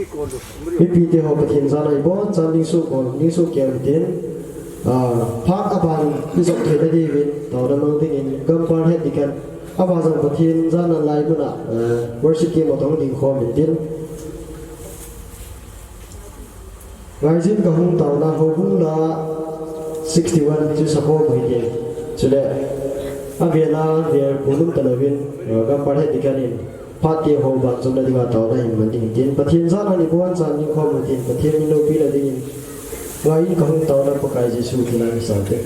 Pipi te ho pathin zana ibon chan ning su kon ning su kel tin phak aban pisok the da di win to da mang ding in gam par het dikan aba jang pathin zana lai buna worship ke motong ding kho min tin Rising ka hung tau na ho bung la 61 chu sa ho bui tin chule avela ver bunum talawin gam par het dikan in Pati ho ban zum na dinga taw na hin man ding tin pathin san ani buan san ni khom tin pathin ni no pi la ding ngai ka hung taw na pakai jesu ki na ni sa te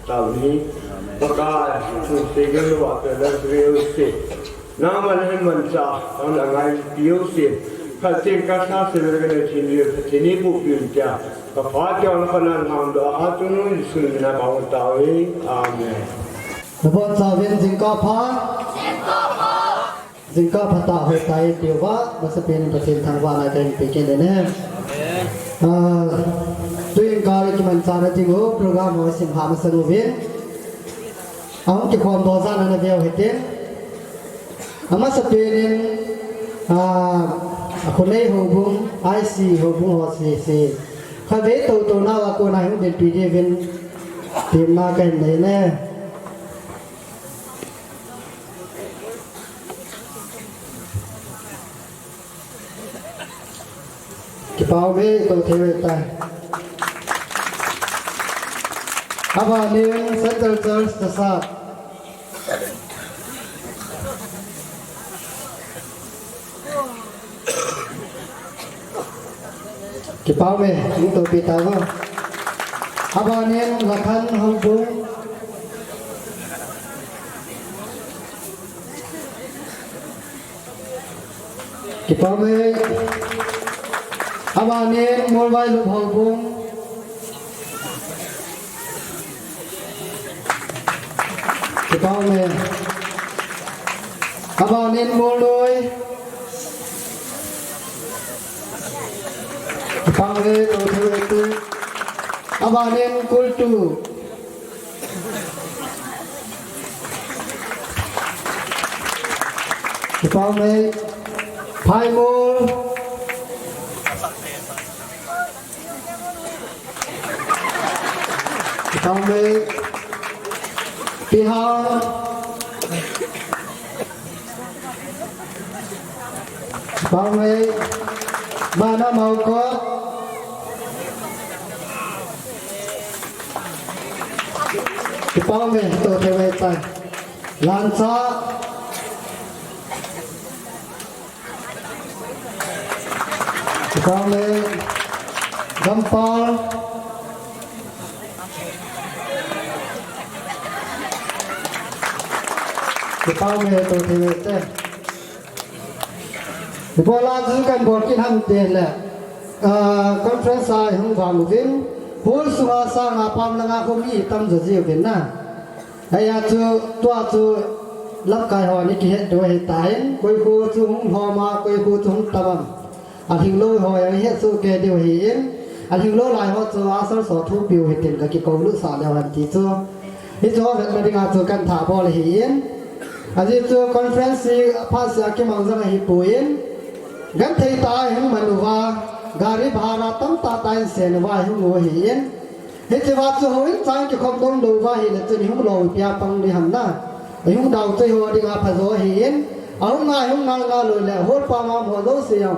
Tawni Baka Tigil Water Real Naman Mansa on the line Diosin Patin Kasa Silvergan Patini Pupilja the party on Hanan Hound afternoon is soon about Tawi Amen. The bones are in Zinkopa Zinkopa Hotai Piova, must have been Patin Tanwana can pick in the name. Doing garlic Mansana Tingo, program was in Hamasanovin. I want to call Dozan and a veil hit. I must have been in a Kone Hobum, I see Hobum was he say. Kaveto to now a Kona who did be given the market name. Bảo vệ tổ thế tài. Aba niệm Central Church the South. Cái bảo vệ những tổ bị tao không? Aba niệm Lakhan Hồng Bung. Cái bảo vệ Abanin Molvai Lub Hobung Kipaume Abanin Moloi Kipaume Tothewetu Abanin Kultu Kipaume Paimol Kami pihak kami มานะเมาก็ที่ป้องเงินตัวเทวใจลานซาที่ป้องเงินกำปองที่ป้องเงินตัวเทวใจที่พอลาซื้อกันบอลกินหันเตียนแหละคอนเฟรนซ์ไซน์ของความวินพูดสุภาษาอาปามละงาคงมีตั้มจะเสียเป็นนะไอ้ยาจูตัวจูรับกายหอนี่กี่เหตุโดยเหตุตายกุยคูจูหงหอมากุยคูจูหงตะบันอาทิงโลหอยเหตุสู้เกเดียวเห็นอาทิงโลลายหอจูอาศัยสอทุบปิวเหตุกับกิโกลุสาเดียวหันจีจูนี่จูเป็นมาดิงาจูกันถาบอลเห็นอาทิจูคอนเฟรนซ์ภาษาเกี่ยมังจังหิปุยนกันเทตายหงมันว่าการิบาราตั้มตาตายเสนว่าหงหัวเห็นเฮจิวัตสุหินใจจะคบดงดูว่าเห็นจะนี่หงโลเปียปังดิหันนะหงดาวใจหัวดิงาพะโซเห็นเอาง่ายหงงางาเลยแหละโหดปามามหัวโลเสียง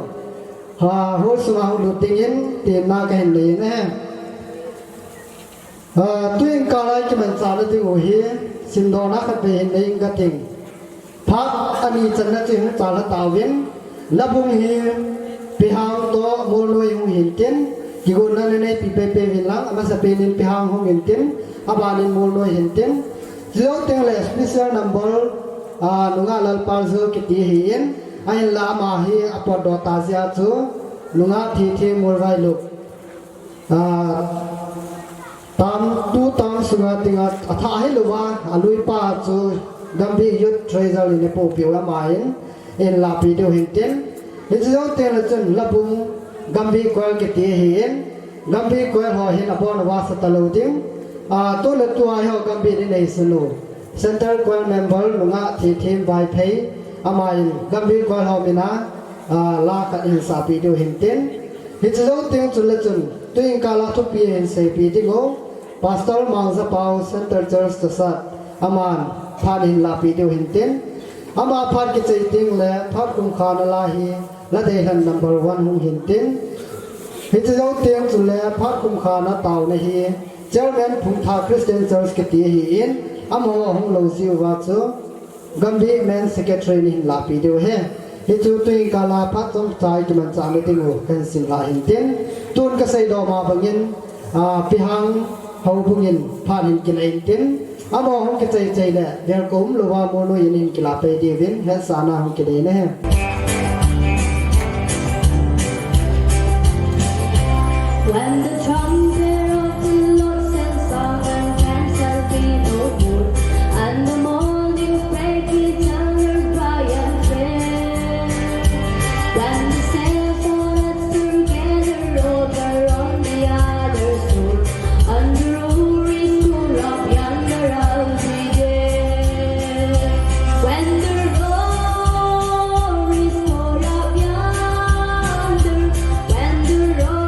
โหดสุมาหงลุดติงินเตียนนากันเลยนะตัวเองกาลจะมันสารติโอเฮสินโดนักเป็นเองก็ติงพักอันนี้จันทร์จึงสารตาวินลับุงเฮพิหางโตโมโนยหงหินเต็นกิโกนันในปีเปเปวินลังอามาสเปนินพิหางหงหินเต็นอาบานินโมโนยหินเต็นเจ้าเต็งเลสพิเศษนัมเบอร์นุงาลัลปาร์โซกิตีเฮียนไอลามาฮีอปอดตาเซียจูนุงาทีเทมูรไวลุกตามตูตามสุงาติงาท่าให้ลูว่าอลุยป้าจูดัมบียุทธเทรซาลินโปปิวละมาอินเอ็นลาปีเดียวหินเต็นเจ้าเต็งละจนลับุงกัมบีกวลกิตีเฮียนกัมบีกวลหอหินอปอนวาสตะลูดิงตัวละตัวให้กัมบีในสนุเซ็นเตอร์กวลเมมเบอร์นุงาทีทีมไวเพย์อามาอินกัมบีกวลหอมินาลาคัดอินซาปีเดียวหินเต็นเจ้าเต็งจุลจุนตัวเองกาลาทุปีเห็นเซปีดิโกพาสตอร์มังซาปาวเซ็นเตอร์เจอร์สต์สัตอามันพานินลาปีเดียวหินเต็นอามาพากิจติงและพัดกุมขานลาฮีและเดหันนัมเบอร์วันหงหินเต็นเจ้าเต็งจุลและพัดกุมขานาเตาในฮีเจ้าแมนพุงทาคริสเตียนเจอร์สกิตีฮีอินอามาหงโลซิววาจูกัมบีแมนสเกตเทรนินลาปีเดียวเฮเจ้าตัวเองกาลาพัดจงใจจุมันจางในติงโอกันสิงลาหินเต็นตุนกษัยดอมาบังยินพิหังเฮาบุงินพานินกินเองตินอามาหงกิจใจแหละเดี๋ยวกุมหรือว่าโมโนยินินกิลาไปดีวินเฮสานาหงกิเลนะ When the trumpet of the Lord sends song and chants shall be no more, and the morning break eternal triumph fair. When the saints all together over on the other shore, under roaring roar of yonder rowdy day. When the roaring roar of yonder, when the roar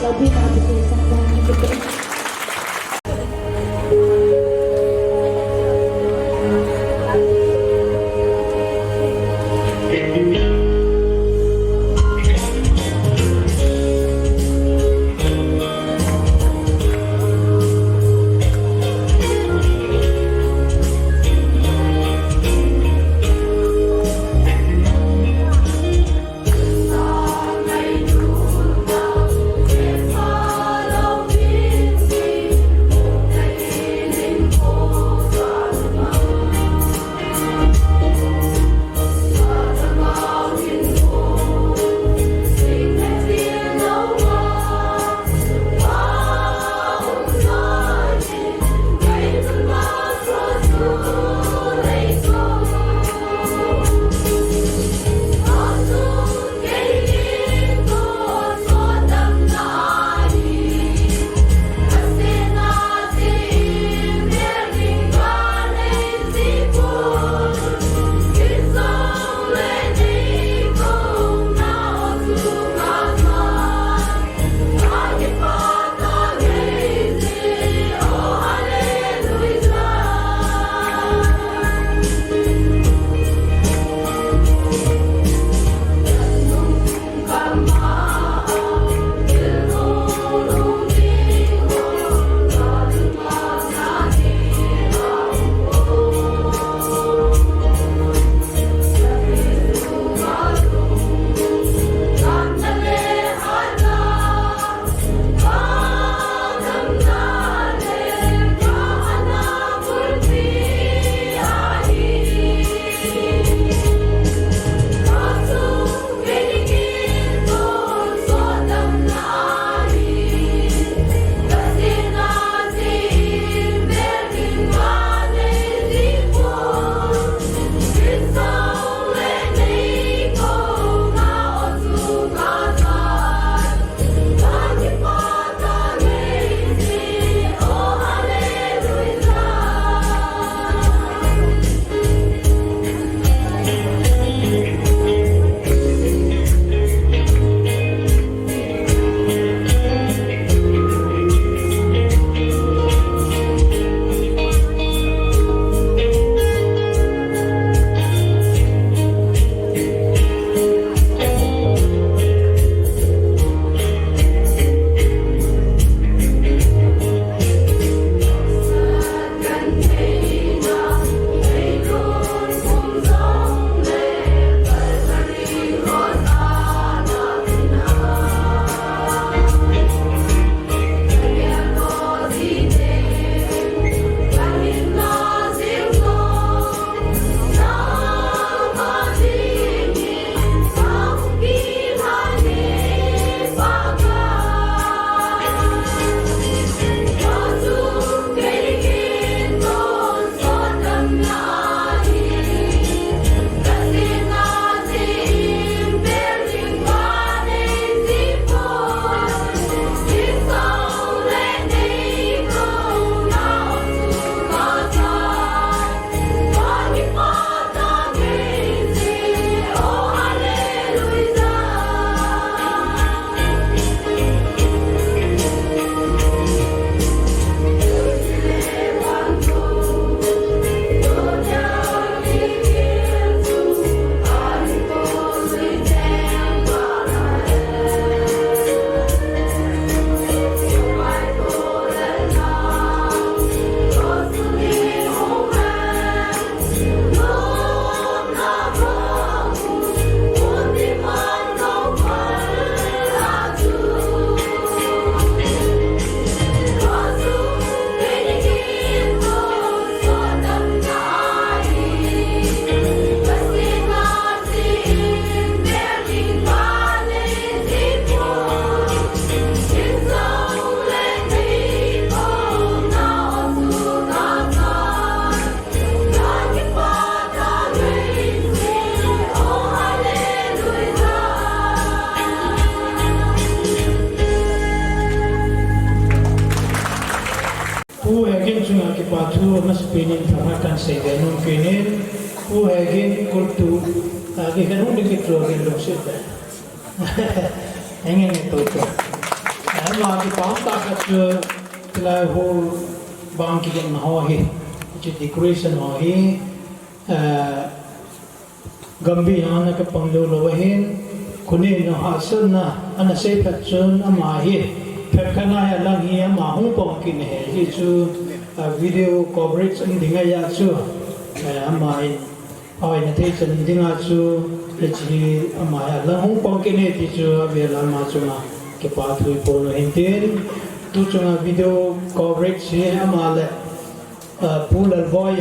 There'll be no debate sometimes. Who again sunga ke patu mas pinin thamakan se ganun kinin who again equal to age ganun dikit ro gen lok sit engen to mà cái bóng ta cái chưa là hồ bang cái gen họ hi cái decoration họ hi gambi anh cái bang lưu lâu hin kunin nó hạ sơn na anh sẽ phát sơn ama hi phép khả năng là hi ama hung bang cái này hi chú video coverage anh đi ngay ra chú ama ai nãy thấy chân đi ngay chú cái gì ama là hung bang cái này thì chú về làm mà chú na cái part thui polo hintin tu chunga video coverage hi amale pool al boy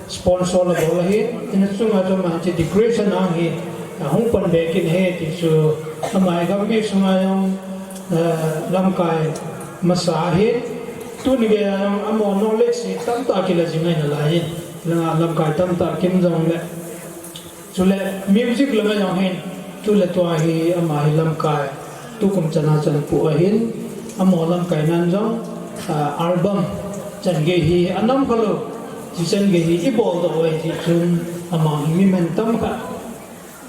sponsor la bola hi in chunga chuma chi decoration ang hi hong pan be kin he ti chu amai ga mi chunga yong lamkai masa hi tu ni ge amo knowledge si tam ta ki la jingai na la hi la lamkai tam ta kim jong le chu le music la ma yong hin tu le to hi amai lamkai tu kum chana chan pu ahin amolam kainan jong album chan ge hi anam khalo chi chan ge hi ibol do oi chi chun amang mi men tam kha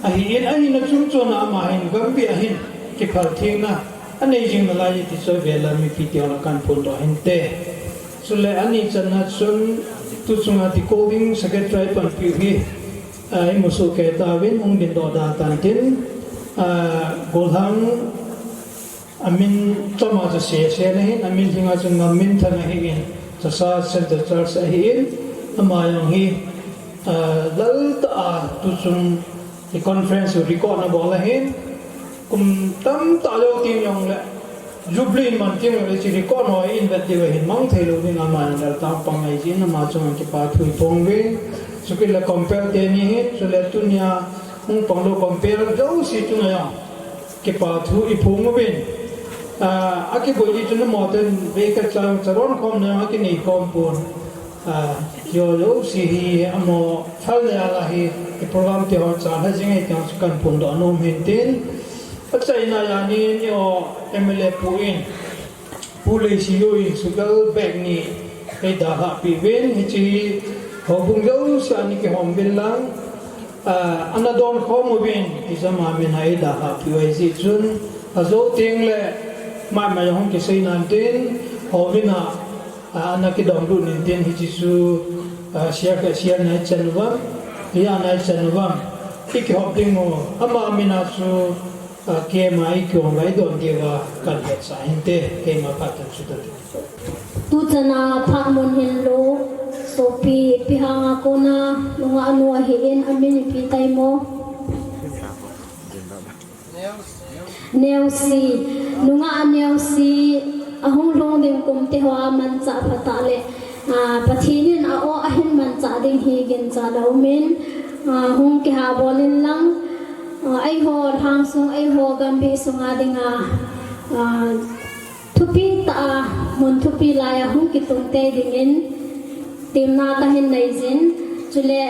ahin na chum chona ama hin gam bi ahin ki phal thing na anei jing na lai ti so ve la mi pi ti ala kan pun do hin te sule ani chan na chun tu chunga ti coding secretary pan pi hi ai musu ke ta win ong bin do da tan tin golhang amin choma cha se nahin amin hinga chung amin thana hi cha sa center church a hi amayang hi lal ta tu chung the conference record na bola hin kum tam ta lo tim yong le jublin man tim le chi record no in bet de hin mang thelo ni na man dal ta pang ai jin na ma chung ki pa thui pong ve sukil la compare te ni hi so le tunya hung pang lo compare jo si tu na ya ki pa thu I phung ben aki boi tu na modern ve ka chang charon khom na aki nei khom pon yo lo si hi amo phal ya la hi ki program te ho cha ha jing ai tang kan pon do nom hin tin achai na ya ni yo MLA puin pule si yo in sugal bag ni ei da ha pi ven hi chi ho bung yo sa ni ki hom bin lang anadon khom bin izama min hai da ha pi wai ji chun azo ting le mai hong ki sei nan tin hovina ana ki dom du nin tin hi su share na chanwa ya na chanwa ki hop ding mo ama mina su ke mai ko ngai don dia kan ha sa inte ke ma patan su ta tu chana phak mon hin lo sopi pihanga kona lunga anu hi en amin pi tai mo Nelsi nunga Nelsi ahong long ding kum te hoa man cha phata le pathinin a o ahin man cha ding hi gen cha lo min hung ke ha bolin lang ai ho hang sung ai ho gambi sunga dinga thupi ta mon thupi la ya hung ki tung te dingin timna ta hin nei jin chule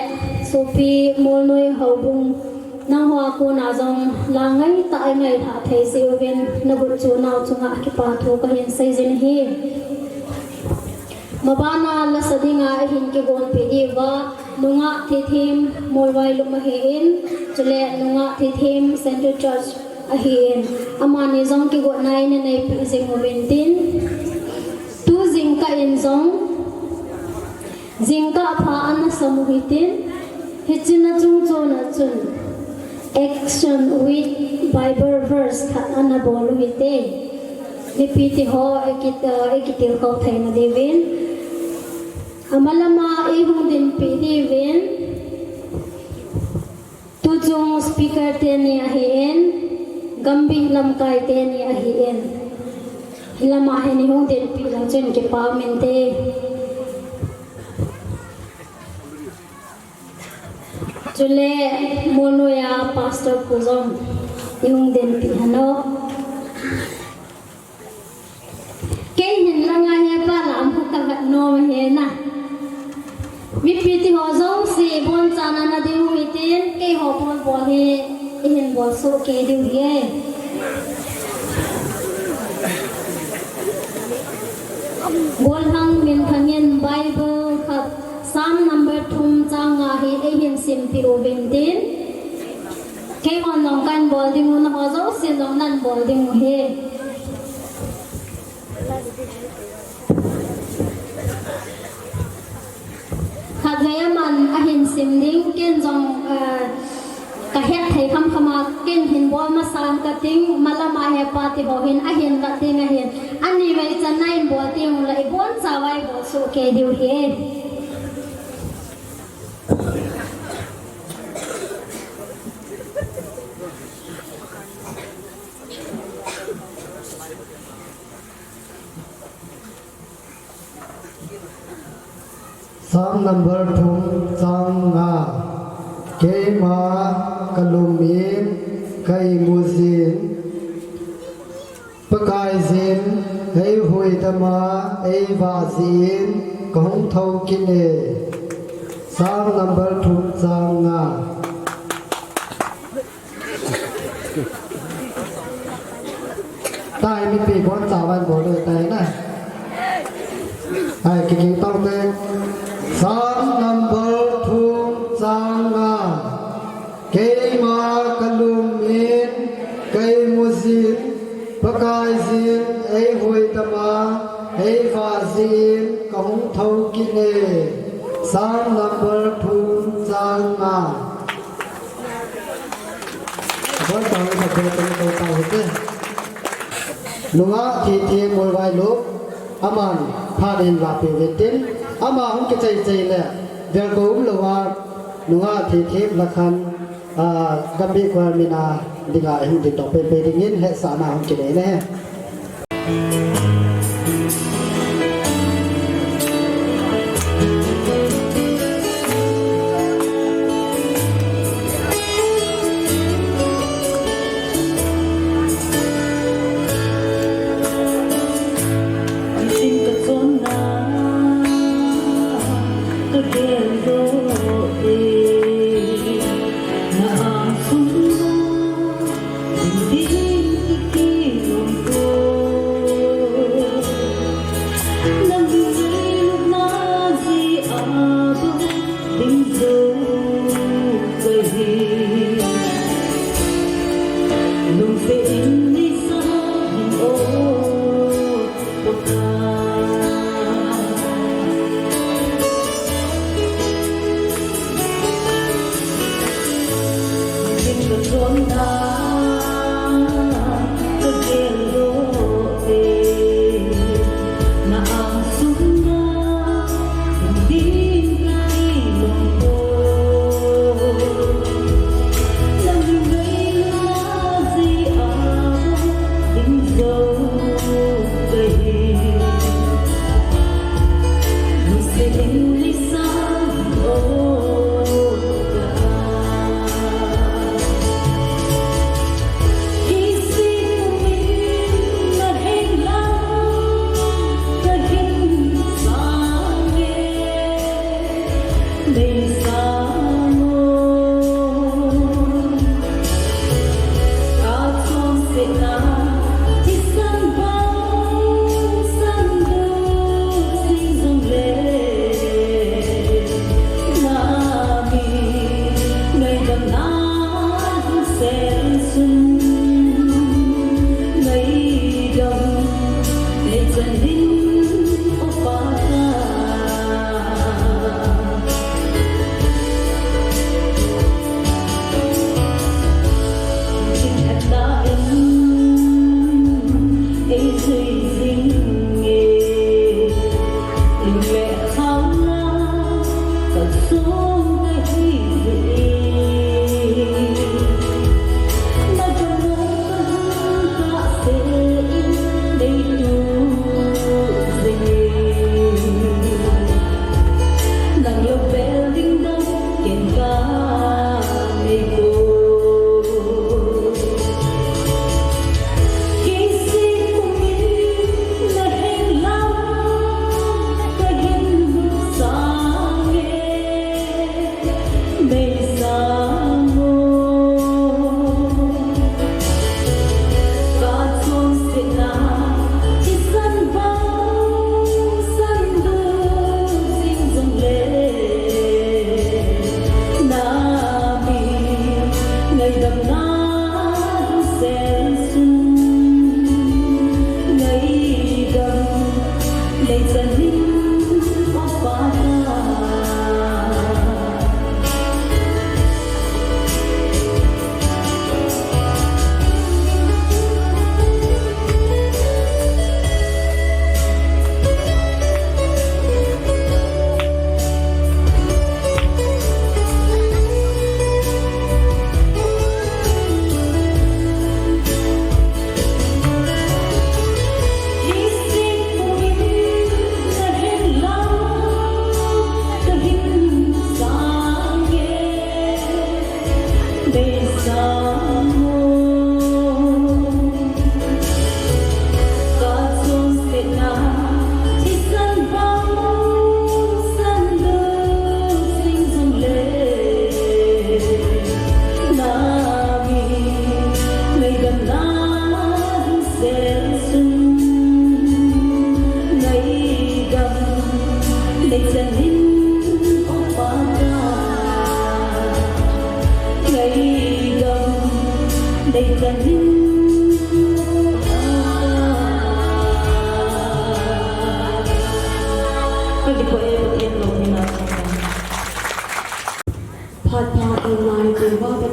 sopi mol noi ho bung nang hoa ko na jong la ngai ta ai ngai tha thei se ven na bu chu naw chunga ki pa tho ka hin sei jin hi mabana la sadinga hin ki gon pe di wa nunga thi thim mol wai lu ma hin chule nunga thi thim center church a hin amani jong ki go nai ne nei pi jing mo ben tin tu jing ka in jong jing ka pha an samu hi tin hichina chung chona chun action with Bible verse khat ana bolu hite nipiti ho ekitil ko thai na devin amalama e hung din pi devin tu chung speaker te ni a hen gambi lam kai te ni a hen hilama he ni hung din pi lam chen ke pa min te chule monoya pastor puzom yung den pi hano ke hin langa he pa lam hu ka no he na mi pi ti ho zong si bon chana na di hu tin ke ho bon bo he hin bo so ke di ye bol hang min thangin bible khat Psalm number 2 changa hi e hin sim pi o bentin ke on long kan bol ding na ho zo sin long nan bol ding he a hin sim ding ken jong ka het thei kham khama ken hin bo ma sam ka ting malama he pa ti bo hin a hin la ting a hin ani mai chan nai bo ting la I bon chawai bo so ke diu he Psalm number 2 Psalm nga Kema Kalumim Kai Muzin Pakai Zin Ei Hui Tama Ei Vazin Kong Thau Kine Psalm number 2 Psalm nga Tai mi pi bon chào ban bo le tai na ai kinh tông tên Psalm number 2 Psalm nga Kema Kalumin Kai Muzin Pakai Zin Ei Hui Tama Ei Vazin Kong Thau Kine Psalm number 2 Psalm nga Bon tao sa ko tao hite Nunga thi thi mol vai luk aman phanin la pe vetin ama hum ke chai chai le der ko lawa nunga thi thi lakhan gambi kwa mina dinga hum dik to pe pe dingin he sa na hum ke ne Hãy subscribe cho kênh Ghiền Mì Gõ để không bỏ lỡ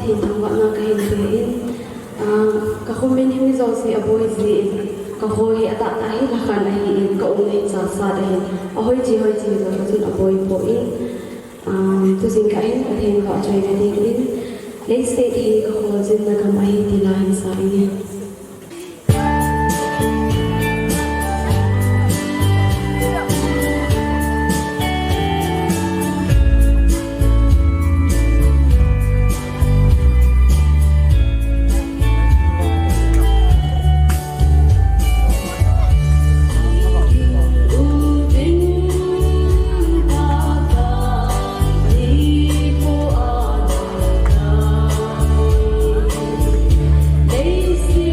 thì thằng vợ nó cái hình thế cả không bên hình dòng si aboy gì cả hồi hiện tại ấy là khả năng hiện cậu nên sa sa đây hồi gì rồi chúng aboy bội tôi xin cả hết và thêm gọi cho anh đi đến lấy xe thì cả hồi xin là cầm ai thì là hình sao nhé They see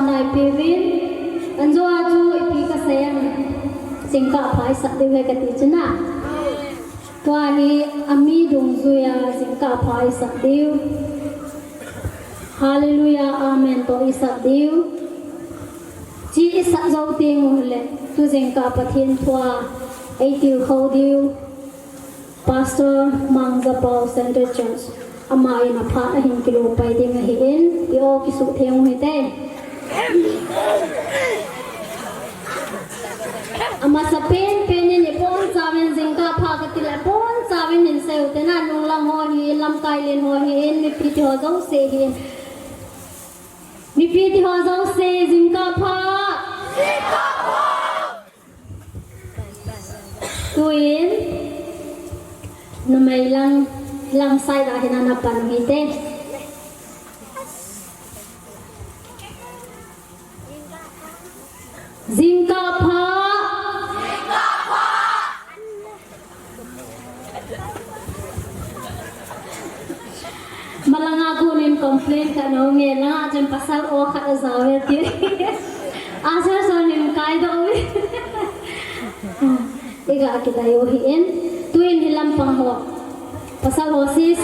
nai pevin anjo aju ipi ka sayang singka phai sak dewe ka ti chana tua hi ami dong zuya singka phai sak deu hallelujah amen to isak deu chi isak zo ting le tu singka pathin thua ai tiu khau deu pastor Mangzapao Center Church ama ina pha hin kilo pai ding hi in ti o ki su theng hi te ama sa pen ni pon sawen jingka pha ka ti la pon sawen nin se u te na nong lang ho hi lam kai len ho hi in mi pi ti ho zo se hi mi pi ti ho zo se jingka pha tuin numay lang sai da hinanapan ng hite. Zingka pa. Malangago nin complain ka no ngela jan pasal o ka azawe ti. Asa so nin kai do. Iga kita yo hiin tuin hilam pang ho. Pasal ho si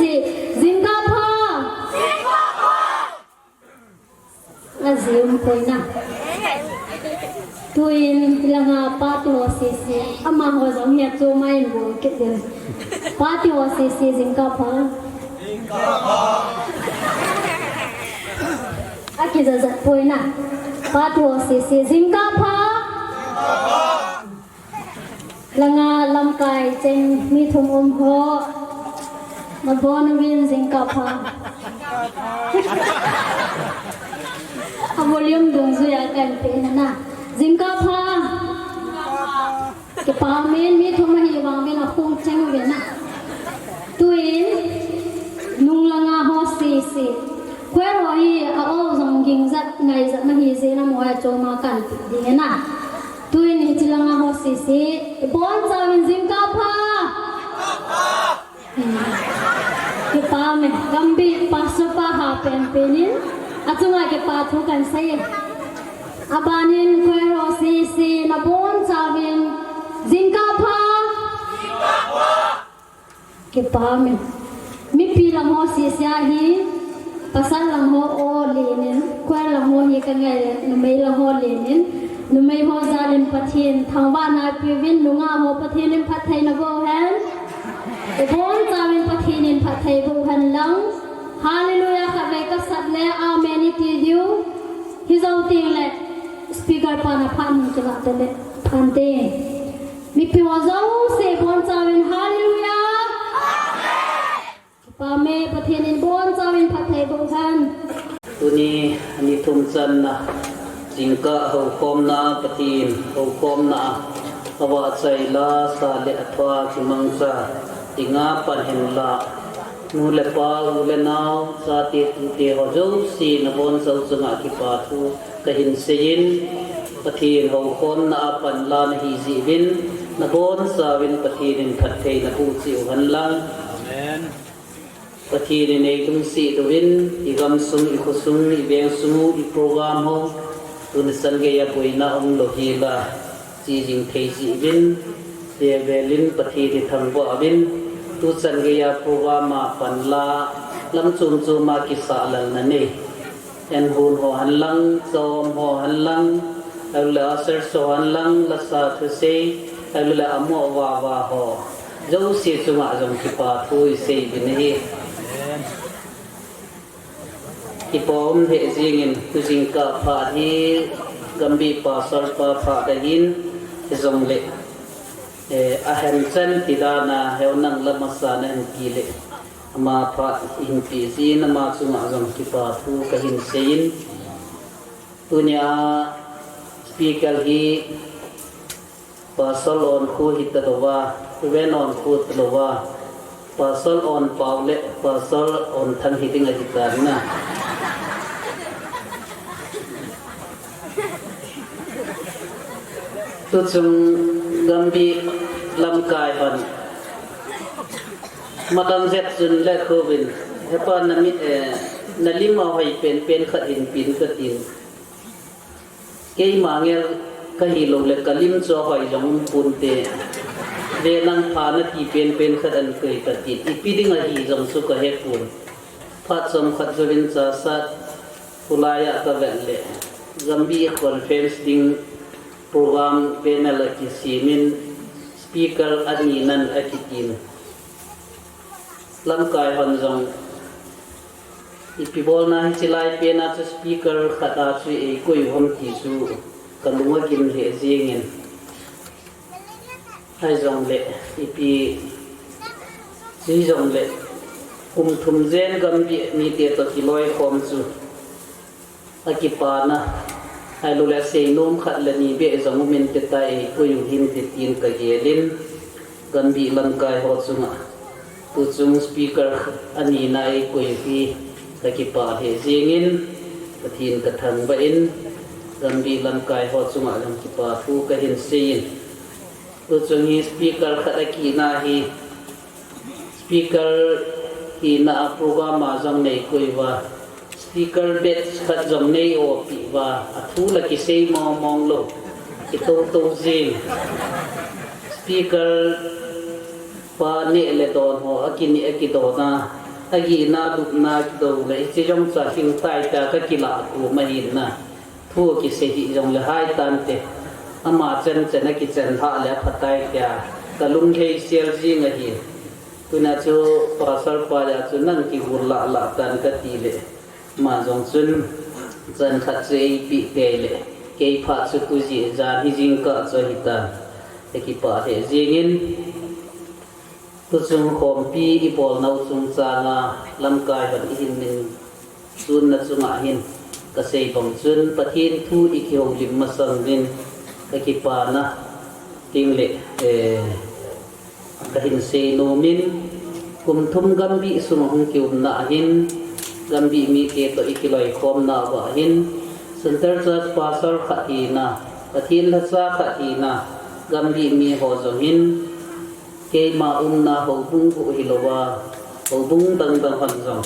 zingka pa. Azim ko na. Tuin langa pati ho si ama ho zong hiat zo mai bo kit de. Pati ho si zingka pa. Aki zazat po na. Pati ho si zingka pa. Langa lamkai cheng mi thum ho. Nabon win zingka pa. A volume dung zuya kan pe na. Zingka pa. Ke pa men mi thum hi wang ben a khung cheng ben na. Tuin nung langa ho si kwer ho hi a o zong ging zat ngai zat ma hi se na mo ya cho ma kan ding na. Tuin ni chilanga ho si bon sa win zingka pa. Kita me gambi paso pa ha penin atunga ke pa thu kan sai abanin kwero si na bon savin zingka pa ke pa me mi pi la mo si sia hi pasal la mo o lenin kwar la mo hi kan ngai no mai la ho lenin no mai ho zalin pathin thangwa na pivin lunga ho pathin pathai na go han Bon tawin pathinin pathay buhan lang. Hallelujah kabay kasat le amen itidiyo. Hizaw ting le speaker pa na pan kila tele pante. Mipiwazaw se bon tawin hallelujah. Pame pathinin bon tawin pathay buhan. Tuni ani tumsan na jingka hukom na pathin hukom na awa sayla sa le atwa kimangsa tinga panhimla nule pa ule nau sa ti ti ho jo si na bon so sunga ki pa thu kahin sein pathin ho kon na pan la na hi ji win na bon sa win pathin thathei na pu chi han lang amen pathin nei tum si do win i gam sum i khosum i beng sumu i program ho tun san ge ya poina om lo hi la chi jing thei ji win te velin pathin thang bo win tu san ge ya program pan la lam chum chu ma ki sa lan na ne en hun ho han lang som ho han lang la ser so han lang la sa thu se la amo wa ho jo si chu ma jong ki pa thu se bin hi ipom he jingin tu jing ka pha hi gambi pa sar pa pha da hin zong le ahem chan tidana heunang lamasa na kile ama pha in pi zin ama chunga jong ki pa thu kahin sein tunya speaker hi pasal on khu hitawa ven on khu tlowa pasal on paule pasal on thang hiting adikan na tu chung gambi lam kai ban madam zet chun le khovin hepa na mi na lima hoi pen khat in pin ka tin cái mà nghe cái hi lo le kalim cho hoi jong pun te ve nang pha na ti pen khat an kai ka ti pi ding a hi jong su ka he pun phat som khat jovin cha sat pulaya ka ven le zambi conference ding program panel ki simin speaker ani nan akitin lam kai hon jong ipibol na chilai pena chu speaker khata chu e koi hom ti chu kalunga kim he jingin hai jong le ipi ji jong le thum zen gam bi ni te to kiloi khom chu akipa na hai lo le sei nom khat le ni be jong min te tai ko yu hin te tin ka gelin gam bi lam kai ho chunga tu chung speaker ani nai ko yu akipa he jingin pathin ka thang ba in gam bi lam kai ho chunga lam kipa thu ka hin sein tu chung hi speaker khat aki na hi speaker hi na program ma jang nei ko wa speaker bet khat jom nei o pi wa athu la ki sei mong lo ki to jing speaker pa ne le don ho akini akito na agi na du na do le chi jong sa sing tai ta ka ki la ku ma hin na thu ki se hi jong le hai tan te ama chen chen ki chen ha le phatai kya kalung khei sel jing a hi tuna chu pasal pa ya chu nan ki gur la tan ka ti le ma jong chun chen khat che pi te le ke pha chu tu ji ja hi jing ka cho hi ta ki pa he jingin tu chung khom pi I bol nau chung cha nga lam kai ban hin min chun na chunga hin ka sei bang chun pathin thu I kheu lim ma sang din ka ki pa na ting le ka hin sei no min kum thum gam bi sum hung kiu na hin gam bi mi ke to ikiloi khom na wa hin center church pastor kha hi na pathin la cha kha hi na gam bi mi ho zo hin ke ma na ho bung bu hilowa ho bung dang han jong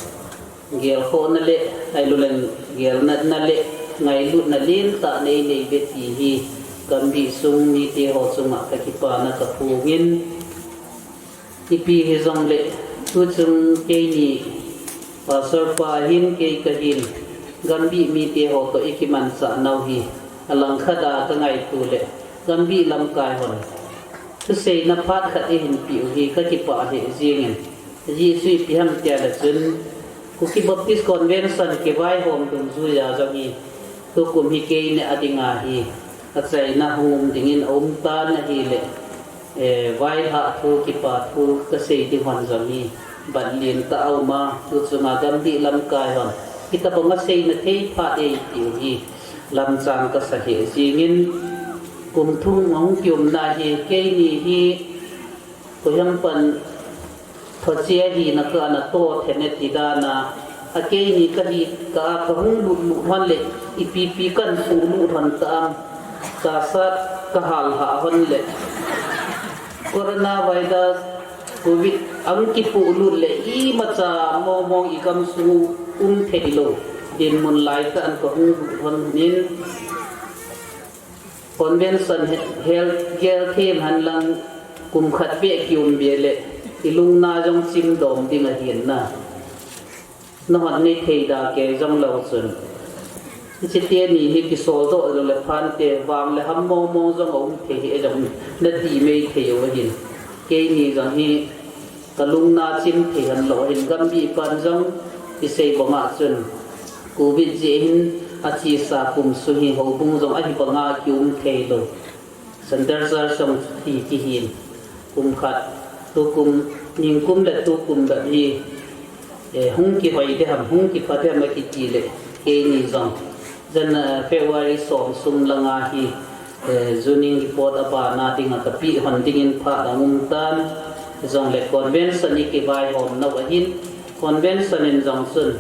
gel kho na le ai lu len gel na le ngai lu na lin ta nei nei be ti hi kam bi sung ni te ho chunga ka ki pa na ka pu ngin ti pi he jong le tu chung ke ni pa sar pa hin ke ka hin gam bi mi te ho to ikiman sa nau hi alang khada ka ngai tu le gam bi lam kai hon tu sei na phat khat e hin pi hi ka ki pa he jingen ji sui pi ham tia la chun ku ki baptist convention ke vai hom tum zu ya jami tu kum hi ke ne adinga hi a chai na hum dingin om ta na hi le vai ha thu ki pa thu ka sei ti hon jami ban lin ta au ma tu chuma gam di lam kai hon kita bonga sei na thei pha e pi hi lam chang ka sa he jingin kum thung ngong kyum na hi ke ni hi ko yam pan tho chia hi na ka na to thene ti da na a ke ni ka hi ka hung lu hon le ipi kan pu lu than ta ka sat ka hal ha hon le corona virus covid ang ki pu lu le I ma cha mong I kam su thelo din mun lai ka an ko hung hon nin convention health care team han lang kum khat pe kium be le ilung na jong sim dom ding a hian na no han ni thei da ke jong lo chun chi te ni hi ki sol do le phan te wang le ham mo jong om thei e jong na ti me thei o hin ke ni jong hi kalung na chim thei han lo hin gam bi pan jong ti sei bo ma chun covid je hin achi sa kum su hi ho bung jong a hi pa nga kium thei lo center sar som thi ki hin kum khat tu kum ning kum le tu kum da hi hung ki hoi de ham hung ki pha de ma ki ti le ke ni jong jan February som sum langa hi zuning report aba na tinga ka pi hon dingin pha da mum tan jong le convention ni ki vai hom na wa hin convention in jong sun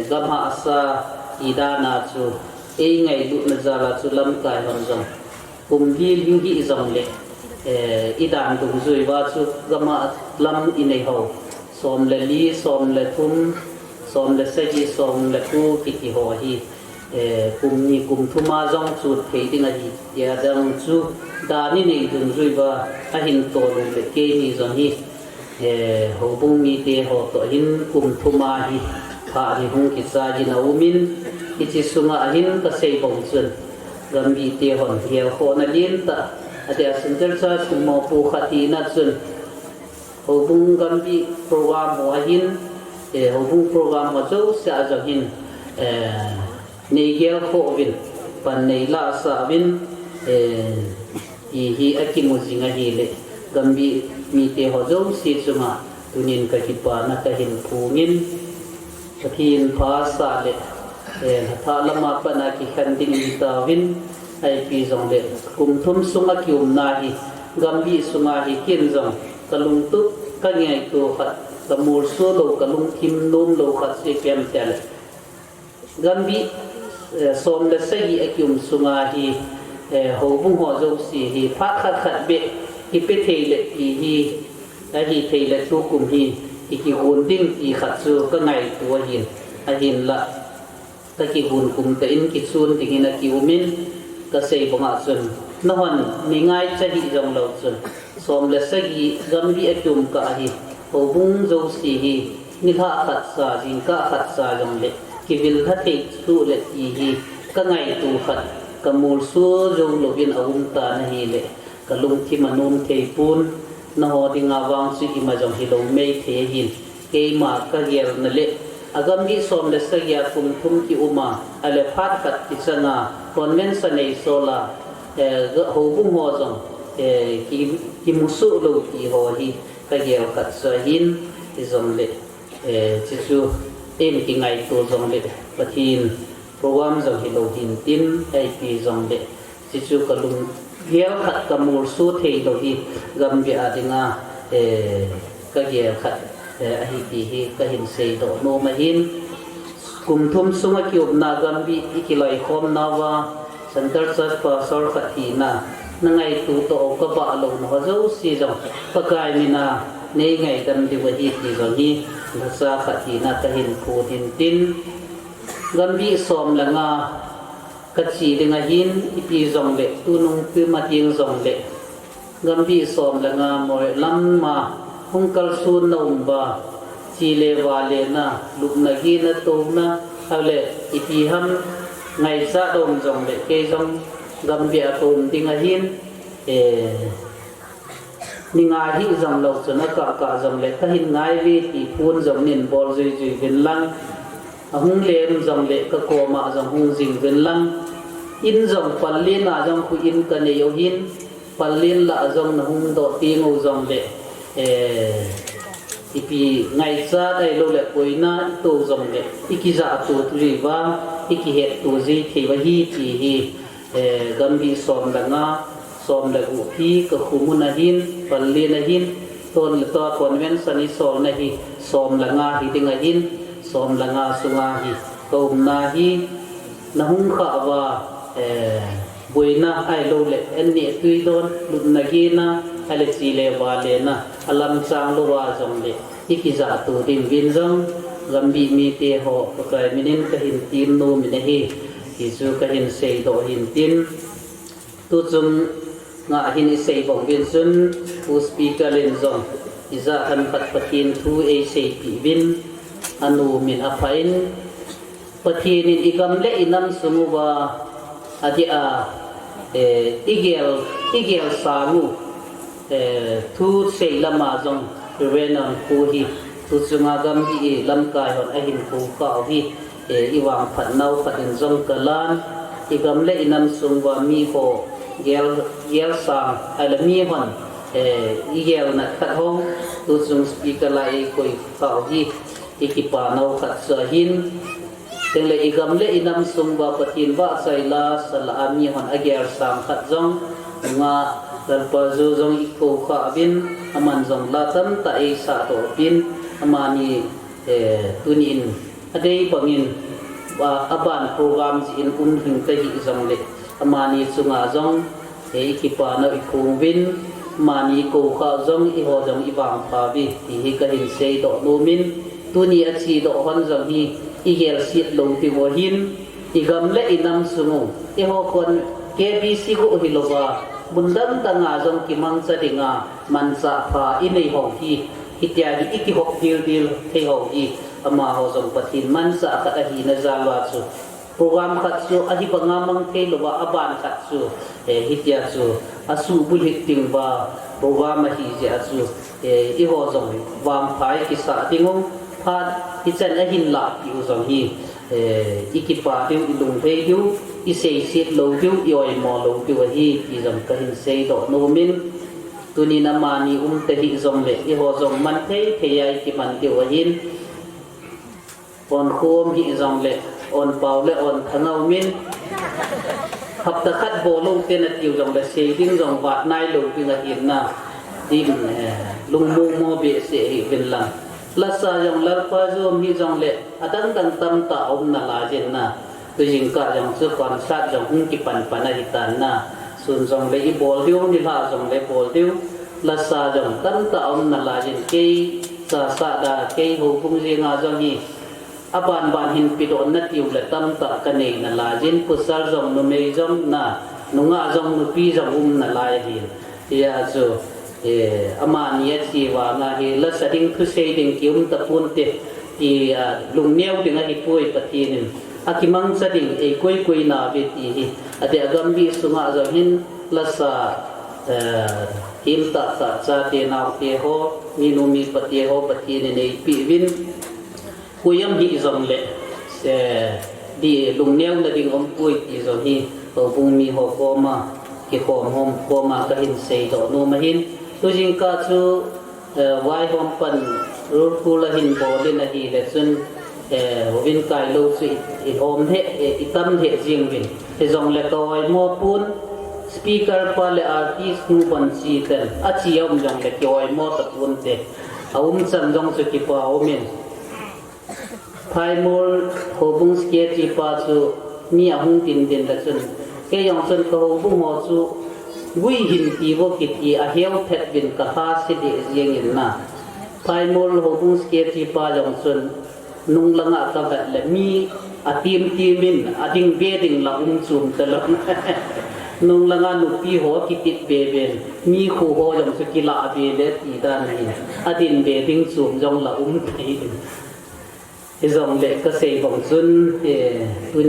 gam ha asa ida na chu e ngai lu na zala chu lam kai hon jong kum hi ling hi jong le idan tum zui wa chu gama lam inei ho som le li som le thum som le se ji som le ku ki ti ho hi kum thuma jong chu thei ding a hi ya dang chu da ni nei dung zui ba a hin to lu le ke ni zon hi ho bung mi te ho to hin kum thuma hi pha ni hung ki sa ji na umin ki chi sunga a hin ka sei bong chun gam bi te hon hiel ho na lin ta ate a sinter sa sumo pu khati na chun ho bung gam bi program ho a hin ho bung program ma zo sa jang hin nei gel ho vin pan nei la sa vin hi akimu zinga hi le gambi mi te ho zo si chuma tunin ka ki pa na ka hin phungin pathin pha sa le tha lama pa na ki khan ding mi ta vin ai pi zong le kum thum sunga ki na hi gambi sunga hi kin zong kalung tu ka ngai to khat kamur so lo kalung thim nom lo khat se pem tel gambi som le sai akyum sunga hi ho bung ho zo si hi pha khat khat be hi pe thei le hi a hi thei le tu kum hi ki gun ding ki khat chu ka ngai tu hin a hin la ta ki gun kum ta in ki chun ti hin a ki umin ka sei bonga chun na hon ni ngai cha hi jong lo chun som le sai gambi akyum ka hi ho bung zo si hi ni tha khat sa jin ka khat sa jong le ki vil tha thei tu le hi ka ngai tu khat ka mul su jong lo bin awum ta na hi le ka lung thi manum thei pun na ho dinga wang si ki ma jong hi lo mei the hin ke ma ka ger na le agam gi som le sa ya kum thum ki uma ale phat khat ki chana konven sa nei sola ga ho bung ho jong ki musu lo ki ho hi ka ger khat sa hin ki jong le chi chu em ki ngai tu jong le pathin program jong hi lo hin tin ai pi jong le chi chu ka lung hiel khat ka mur su thei lo hi gam bi adinga ka hiel khat a hi ti hi ka hin sei do no ma hin kum thum sunga ki up na gam bi ikilai khom na wa center church pa sor khat hi na na ngai tu to ka ba lo no zo si jong pa kai mi na nei ngai dam di wa hi ti jong hi na sa khat hi na ka hin phu tin tin gam bi som la nga ka chi dinga hin ipi zong le tunung pi ma ting zong le gambi som la nga moi lam ma hung kal sun na umba chi le wa le na lup na gi na to na hale ipi ham ngai sa dom zong le ke zong gambi a tom dinga hin ni nga hi zong lo chuna ka zong le ka hin ngai vi ti pun zong nin bol zui zui vin lang hung lem zong le ka ko ma zong hung jing vin lang in zong palin a zong khu in ka ne yo hin palin la zong na hung do ti ngo zong le ipi ngai sa dai lo le poina to zong le ikiza tu ri wa iki het tu ji thi wa hi ti hi gambi som la nga som la u thi ka khumun a hin palin a hin ton le to konven sani sol na hi som la nga hi ding a hin som la nga sunga hi kom na hi na hung kha wa buina ai lo le en ni tui don lut na gi na ale chi le wa le na alam sang lo wa jong le ikiza tu din bin jong gambi mi te ho ka minin ka hin tin no mi ne hi ki zu ka hin sei do hin tin tu chung nga hin sei bong bin sun pu speaker len zong iza han pat patin thu e sei pi bin anu min apain pathin igam le inam sumuwa adia igel sangu thu sei lama jong renan ku hi tu chunga gam hi lam kai hon a hin ku ka hi iwang phat nau phatin jong kalan igam le inam sungwa mi ho gel sang ala mi hon igel na khat hong tu chung speaker lai koi ka hi ikipa nau khat sa hin teng le igam le inam sungwa patin ba saila sala ami hon ager sam khat jong nga dal pa zo jong iko kha bin aman jong la tam ta e sa to bin amani tunin adei bangin aban program ji in hing ta hi jong le amani chunga jong ikipa na ikung bin mani ko kha jong I ho jong iwang pa bi ti hi ka hin sei do no min tuni a chi do hon jong hi igel sit lo ti wo hin igam le inam sungu iho kon KBC ko hilowa bundam tanga jong kimang cha dinga mansa pha inei ho hi ityagi iki hok dil thei ho hi ama ho jong pathin mansa kha a hi na zalwa chu program khat chu a hi bangamang thei lowa aban khat chu hitya chu asu bul hiting ba program hi je asu iho jong wam phai ki sa dingong phat hi chan a hin la pi jong hi ikipa tiu ilung thei tiu i sei sit lo tiu ioi mo lo tiu hi i jong ka hin sei do no min tuni na mani te hi jong le i ho jong man thei thei ki man tiu hin on khom hi jong le on pau le on thangau min hap ta khat bo lo te na tiu jong le sei ding jong bat nai lo tiu na hin na dim lung mu mo be se hi bin lang lasa yang larpa zo mi jong le adang dang tam ta om na la jen na tu jing ka jong su kon sat jong hung ki pan pana hitan na sun jong le i bol diu ni la jong le bol diu lasa jong tam ta om na la jen ke sa da ke ho bung je nga jong ni aban ban hin pi don na tiu le tam ta ka nei na la jen pusar jong no me jong na nunga jong nu pi jong na la hi ya zo amania chi wa nga hi la sading thu sei ding kium ta pun te i lung neu ding a hi poi patin akimang sading e koi na be ti hi ade agam bi sunga zo hin la sa him ta cha te naw te ho ni nu mi pati ho patin nei pi win kuyam hi zong le se di lung neu na ding om poi ti zo hi ho bung mi ho ko ma ki khom hom ko ma ka hin sei do no ma hin tu jing ka chu wai hom pan ru ku la hin bo de na hi le sun win kai lo su i hom he i tam he jing win he jong le toy mo pun speaker pa le artist nu ban si ten a chi yom jong le toy mo ta pun te chan jong su ki pa omin phai mol ho bung ske chi pa chu mi a hung tin den la sun ke yong sun ko bung ho chu vui hin ti wo ki ti a heu phet bin ka ha si de jeng in na phai mol ho bung ske ti pa jong sun nung langa ka gat le mi a tim min a ding be ding la chum ta la nung langa nu pi ho ki tit be ben mi khu ho jong su ki la be le ti da nei a din be ding chum jong la thei e jong le ka sei bong sun tu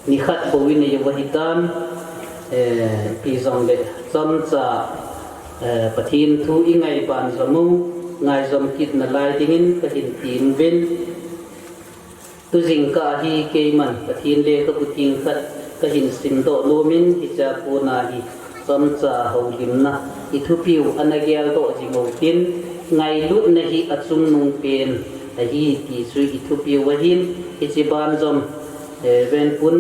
ni khat bo win ye wa hitan pi zong le zom cha pathin thu i ngai ban zomu ngai zom kit na lai dingin ka hin tin ben tu jing ka hi ke man pathin le ka puting khat ka hin sim do lo min hi cha pu na hi zom cha ho lim na i thu piu anagel do jingo tin ngai lut na hi achung nung pen a hi ti sui i thu piu wa hin i chi ban zom ven pun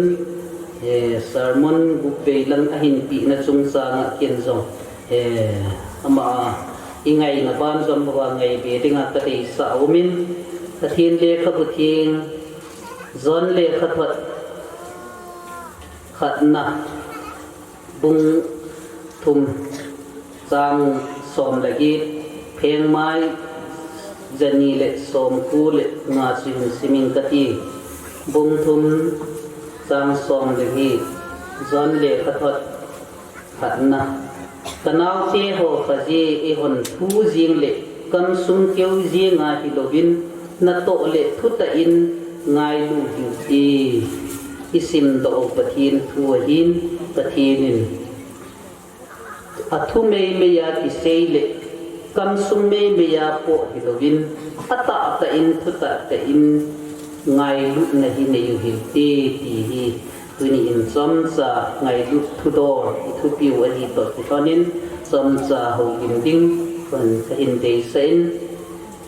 sermon bupe lang ahin pi na chung sa nga ken zo ama ingai na ban zom ba ngai be dinga ta dei sa umin ta thin le kha bu thing zon le kha thot khat na bung thum sang som lagi pheng mai jani le som ku le nga siming ka ti bung thum sang som lagi zon le khathot khatna tanaw te ho khaji e hon thu jing le kam sum keu ji nga hi lovin na to le thuta in ngai lu hi ti isim do pathin thu hin pathinin athu me ya ti sei le kam sum me ya po hi lovin ata ta in thuta ta in ngai lu na hi ne yu hi ti hi tuni in som sa ngai lu thu do thu piu a hi to tonin som sa ho lim ding kon ka hin dei sen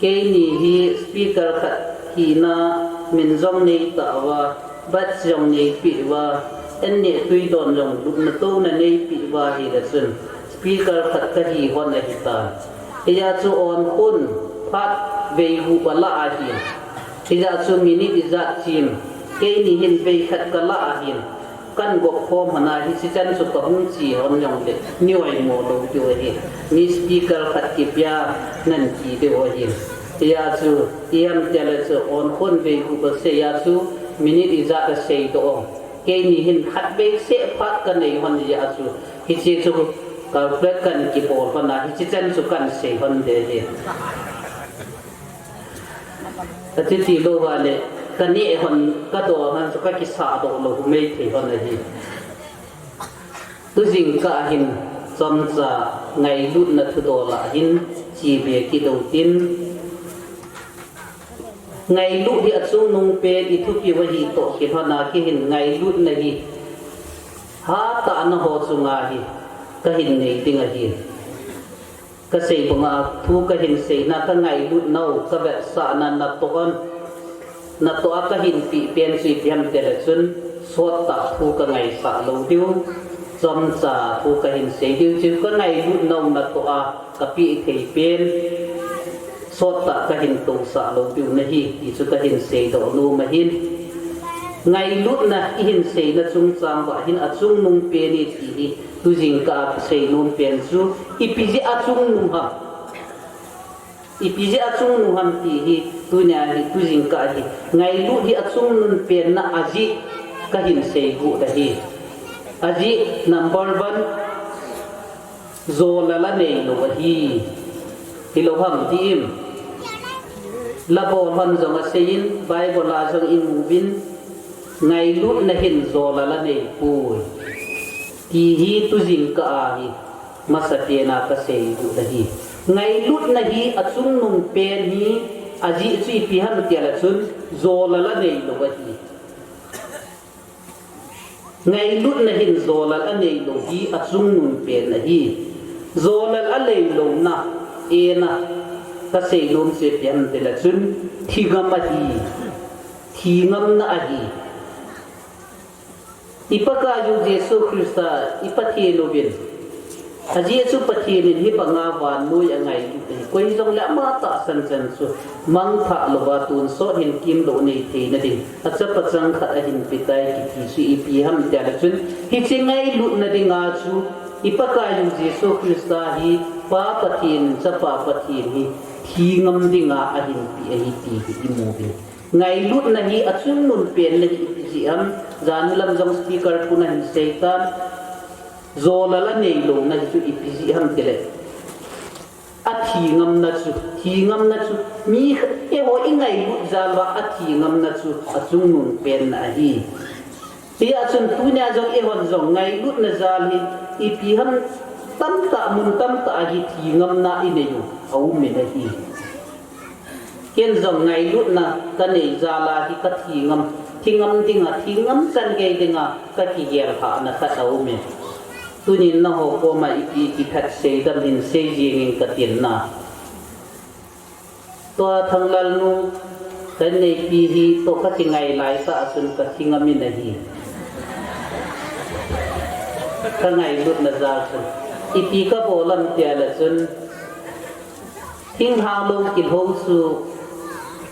ke ni hi speaker kha hi na min zong nei ta wa bat zong nei pi wa en ne tui don jong lu na to na nei pi wa hi da sun speaker kha ka hi hon na hi ta ya chu on kun phat ve hu bala a hi Tidak sumini tidak sim, kini hin bay kat kala ahin, kan gok form hana hi si chan su kahung si hon yong le, ni wai mo lo tu hi, ni speaker kat kipya nan ki de hi, ya su tiam tiala su on kon bay ku ba se ya su minute iza ta sei to ke ni hin khat be se phat kan nei hon ya chu hi chi chu calculate kan ki por pa na hi chi chen chu kan sei hon de he ta ti ti lo wa le kan ni hon ka do han chu ka ki sa do lo me the hon hi tu jing ka hin som cha ngai lut na thu do la hin chi be ki do tin ngày lũ địa chung nung pe đi thu kia với hi tổ khi na khi hình ngày lũ này hi ha ta nó hồ chung à hi cái hình này tiếng à hi cái xây bằng à thu cái hình xây na cái ngày lũ nâu cái vật sa na to cái hình bị pen suy pen tele chun suốt ta thu cái ngày sa lâu tiêu trong sa thu cái hình xây tiêu chứ cái ngày lũ nâu na to cái bị thầy pen sốt ta cái hình tổ xã lâu tiêu này thì cho cái hình xây độ nô mà hin ngày lúc na cái hình xây na chung sang và hin ở chung nung pe ni thì tu jing ka xây nung pen chu ipiji ở chung nung ham ipiji ở chung nung ham thì tu nhà thì tu jing ka thì ngày lúc thì ở chung nung pen na aji cái hình xây vụ đây aji number 1 zo la nei lo hi lo ham ti im la bol hon zong a sein bible la zong in movin ngai lut na hin zo la nei pu ti hi tu jing ka a hi masate na ka sei du da hi ngai lut na hi achung nung pen hi aji chui pi han ti la chun zo la nei lo wa hi ngai lut na hin zo la nei lo hi achung nung pen na hi zo la nei lo na ena ka sei lom se pian de la chun thigam a hi thingam na a hi ipaka yu jesu christa ipathi lo bin a jesu pathi ni hi panga wan noi angai koi jong la ma ta san san su mang tha lo wa tun so hin kim lo nei the na ding a cha pa chang kha a hin pitai ki thi su ipi ham ta la chun hi chingai lu na dinga chu ipaka yu jesu christa hi pa pathin cha pa pathin hi thi ngam dinga a hin pi a hi ti ki mu bi ngai lut na hi achung nun pen na hi ji am zan lam jong speaker puna hin seitan zo la la nei lo na chu ipi ji ham tele a thi ngam na chu mi e ho ingai lut za wa a thi ngam na chu achung nun pen na hi ti a chun tu nya jong e hon jong ngai lut na za hi ipi ham tam ta hi thi ngam na i ne yu au me na hi ken zong ngai lut na ka nei za la hi ka thi ngam san ge dinga ka ki ger ha na ka au me tu ni na ho ko ma ipi ki phat se dam hin se ji ngin ka tin na to thang lal nu ka nei pi hi to ka ti ngai lai sa sun ka thi ngam na hi ka ngai lut na za sun ipi ka bolam tia la sun thing hang lo ki ho su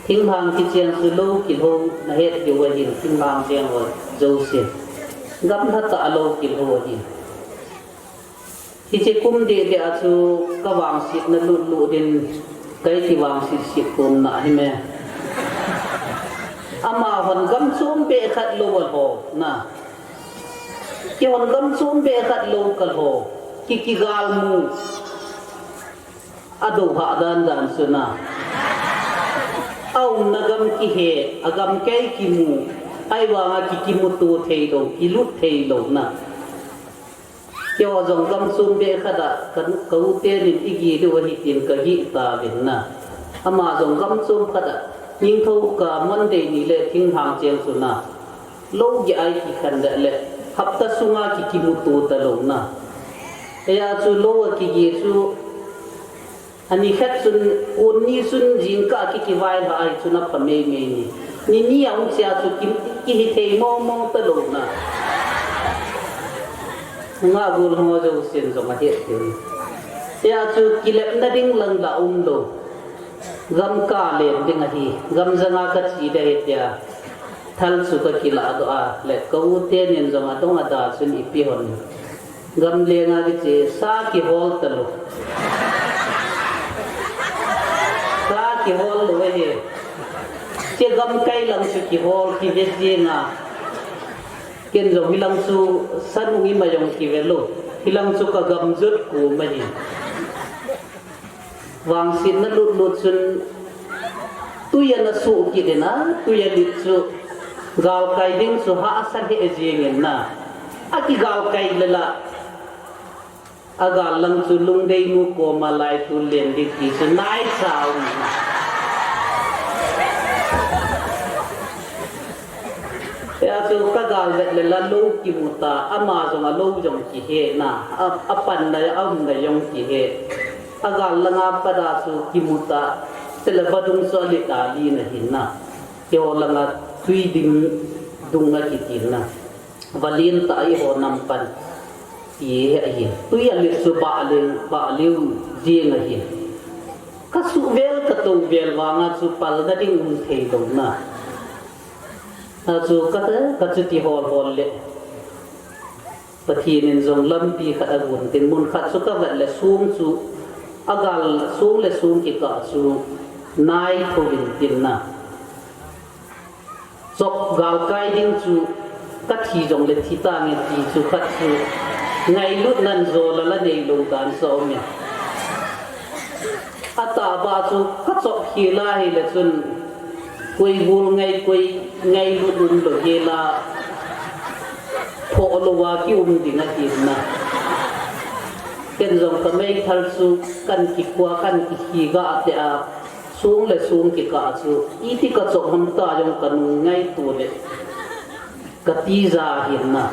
thing hang ki chen su lo ki ho na het ki wa hin thing hang chen wa zo se gam tha ta lo ki ho hin hi che kum de a chu ka wang sit na lu din kai ti wang sit kum na hi me ama hon gam chum be khat lo wa ho na ki hon gam chum be khat lo kal ho ki gal mu ado ha dan suna au nagam ki he agam kai ki mu ai wa ki mu tu thei do ki lut thei do na kyo jong gam sum be khada kan kau te ni igi de wa hi tin ka hi ta bin na ama jong gam sum khada ning thau ka mon de ni le thing hang chen suna lo gi ai ki khan da le hapta sunga ki mu tu ta lo na ya chu lo ki gi chu ani khat sun onni sun jing ka ki vai ba ai chuna pa me ni ang sia chu ki hi thei mo ta lo na nga gul ho jo sin zo ma het ti ya chu kilep na ding lang la do gam ka le ding a hi gam zanga ka chi de het ya thal su ka kila do a le ko te nen zo ma dong a da sun ipi hon gam le nga ki sa ki hol ta lo ki hol lo he chia gam cây lăng su ki hol ki ve jinga ken zo hilang su sanu ngi ma yong ki ve lo hilang su ka gam jut ku ma ni wang sin na lut lut sun tu ya na su ki de na tu ya lit su gal kai ding su ha sa he jing na aki gal kai lela agal lang su lung dei mu ko ma lai tu len di ki su nai sao ya su ka gal le la lo ki mu ta ama zo ma lo jong ki he na apan na am na yong ki he agal la nga pa da su ki mu ta sele ba dung so li ta li na hin na yo la nga tui ding dung nga ki tin na valin ta ai ho nam pan ye ai tui a li su ba liu ji nga hi ka su vel ka to vel wa nga su pal da ding un thei dong na chu ka chu ti hol le pathin in zong lam pi kha agun tin mun kha chu ka le sum chu agal sum le sum ki ka chu nai thovin tin na chok gal kai ding chu ka thi jong le thi ta nge ti chu kha chu ngai lut nan zo la nei lo dan so mi ata ba chu ka chok hi la hi le chun quay bul ngay luôn luôn lo ye la pho lo wa ki ding a tin na ken zong ka mai thal su kan ki kwa kan ki hi ga te a sung le sung ki ka chu I ti ka chok ham ta jong kan ngai tu le ka ti za hin na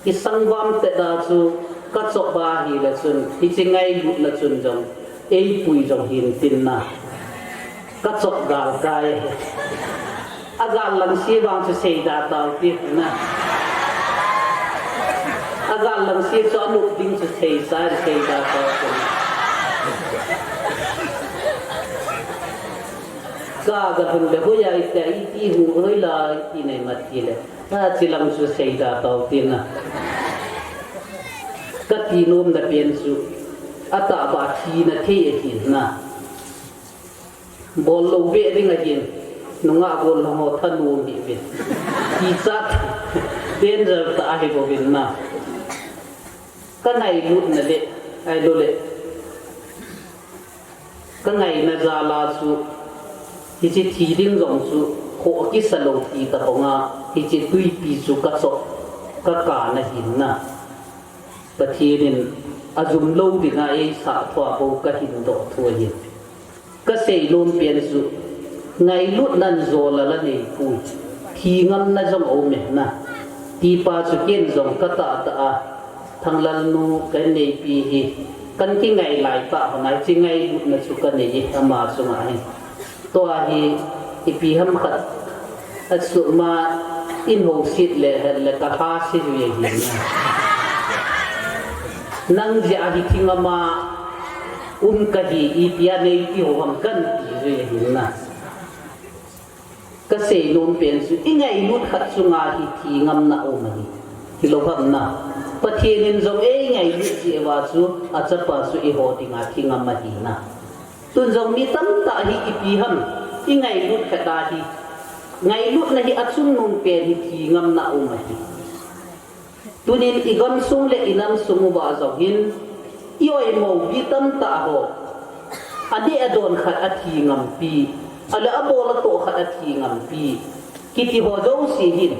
ki sangwam te da chu ka chok ba hi le chun hi chi ngai lut la chun jong ei pui jong hin tin na ka chok gal kai agal lang si bang chu sei da taw ti na agal lang si cho anu ding chu sei da taw ka ga hun be ho ya ite I ti hu hoi la ti nei mat ti le ta chi lang chu sei da taw ti na ka ti nom da pen chu ata ba thi na the ti na bol lo ve ding a yin nunga bol lo ho thanu mi ve ki chat danger ta ai bo vin na ka nai lut na le ai lo le ka ngai na za la su hi chi thi ding jong su ho ki sa lo ti ta ho nga hi chi tui pi su ka so ka na hin na pathirin azum lo ding a ei sa thwa bo ka hin do thua yin ka sei lom pian su ngai lut nan zo la nei pu thi ngam na jong o me na ti pa chu ken jong ka ta a thang lal nu ka nei pi hi kan ki ngai lai pa nai chi ngai lut na chu ka nei ama su ma hi to a hi I pi ham khat a su ma in ho sit le ka ha si ju ye hi nang ja hi thingama ka hi I pia nei ti ho ham kan ti re hin na ka sei lom pen su I ngai lut khat su nga hi thi ngam na o ma hi lo ham na pathian in zong e ngai lut ji wa chu a cha pa su I ho ti nga thi ngam ma hi na tun zong mi tam ta hi I pi ham I ngai lut khat da hi ngai lut na hi a chung nong pen hi thi ngam na o ma hi tunin I gon sung le inam sung wa zong hin Ioi mo bitam ta ho adi adon khat athi ngam pi ala abola to khat athi ngam pi kiti ho zo si hin